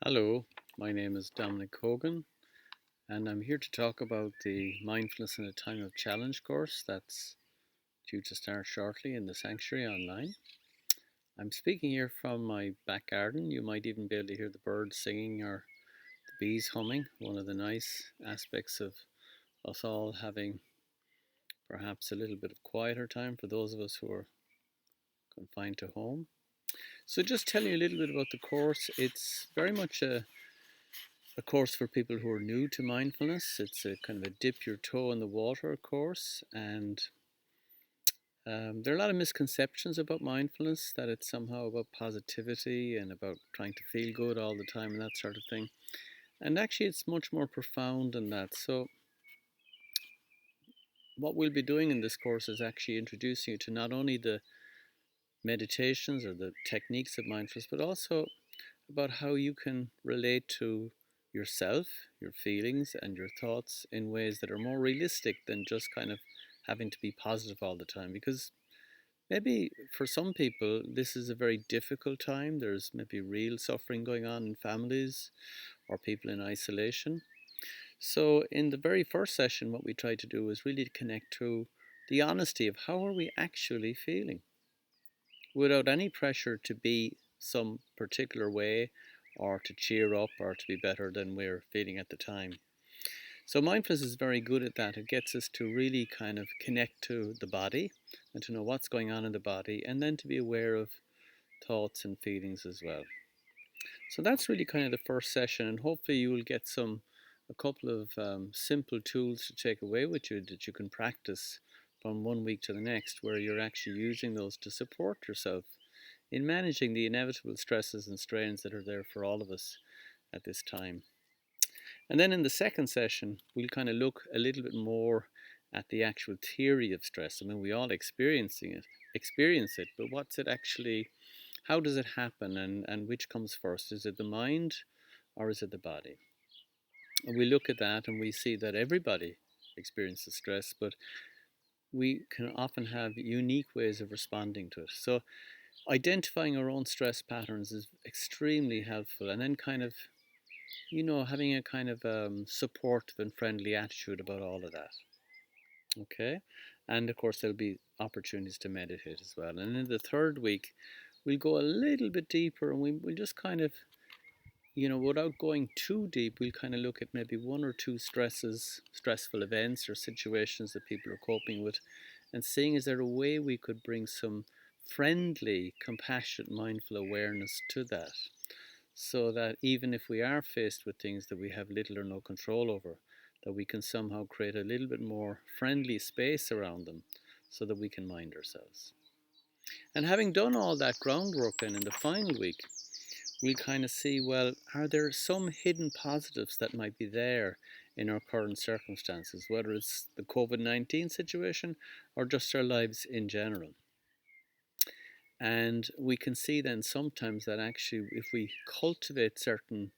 Hello, my name is Dominic Hogan, and I'm here to talk about the Mindfulness in a Time of Challenge course that's due to start shortly in the Sanctuary online. I'm speaking here from my back garden. You might even be able to hear the birds singing or the bees humming, one of the nice aspects of us all having perhaps a little bit of quieter time for those of us who are confined to home. So, just tell you a little bit about the course. It's very much a course for people who are new to mindfulness. It's a kind of a dip your toe in the water course, and there are a lot of misconceptions about mindfulness, that it's somehow about positivity and about trying to feel good all the time and that sort of thing. And actually, it's much more profound than that. So, what we'll be doing in this course is actually introducing you to not only the meditations or the techniques of mindfulness, but also about how you can relate to yourself, your feelings, and your thoughts in ways that are more realistic than just kind of having to be positive all the time. Because maybe for some people, this is a very difficult time. There's maybe real suffering going on in families or people in isolation. So, in the very first session, what we try to do is really connect to the honesty of how are we actually feeling without any pressure to be some particular way or to cheer up or to be better than we're feeling at the time. So, mindfulness is very good at that. It gets us to really kind of connect to the body and to know what's going on in the body, and then to be aware of thoughts and feelings as well. So, that's really kind of the first session, and hopefully, you will get a couple of simple tools to take away with you that you can practice from one week to the next, where you're actually using those to support yourself in managing the inevitable stresses and strains that are there for all of us at this time. And then in the second session, we'll kind of look a little bit more at the actual theory of stress. I mean, we all experience it, but what's it actually, how does it happen, and which comes first? Is it the mind or is it the body? And we look at that and we see that everybody experiences stress, but we can often have unique ways of responding to it. So identifying our own stress patterns is extremely helpful, and then kind of having a kind of supportive and friendly attitude about all of that. Okay, and of course there'll be opportunities to meditate as well. And in the third week, we'll go a little bit deeper, and we'll just kind of, without going too deep, we'll kind of look at maybe one or two stressful events or situations that people are coping with, and seeing is there a way we could bring some friendly, compassionate, mindful awareness to that, so that even if we are faced with things that we have little or no control over, that we can somehow create a little bit more friendly space around them so that we can mind ourselves. And having done all that groundwork, then in the final week, we'll kind of see, well, are there some hidden positives that might be there in our current circumstances, whether it's the COVID-19 situation or just our lives in general. And we can see then sometimes that actually, if we cultivate certain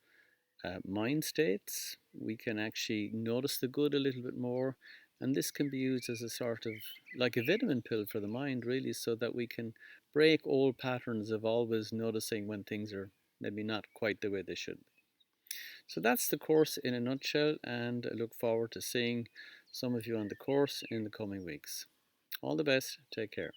mind states, we can actually notice the good a little bit more. And this can be used as a sort of like a vitamin pill for the mind, really, so that we can break old patterns of always noticing when things are maybe not quite the way they should be. So that's the course in a nutshell, and I look forward to seeing some of you on the course in the coming weeks. All the best. Take care.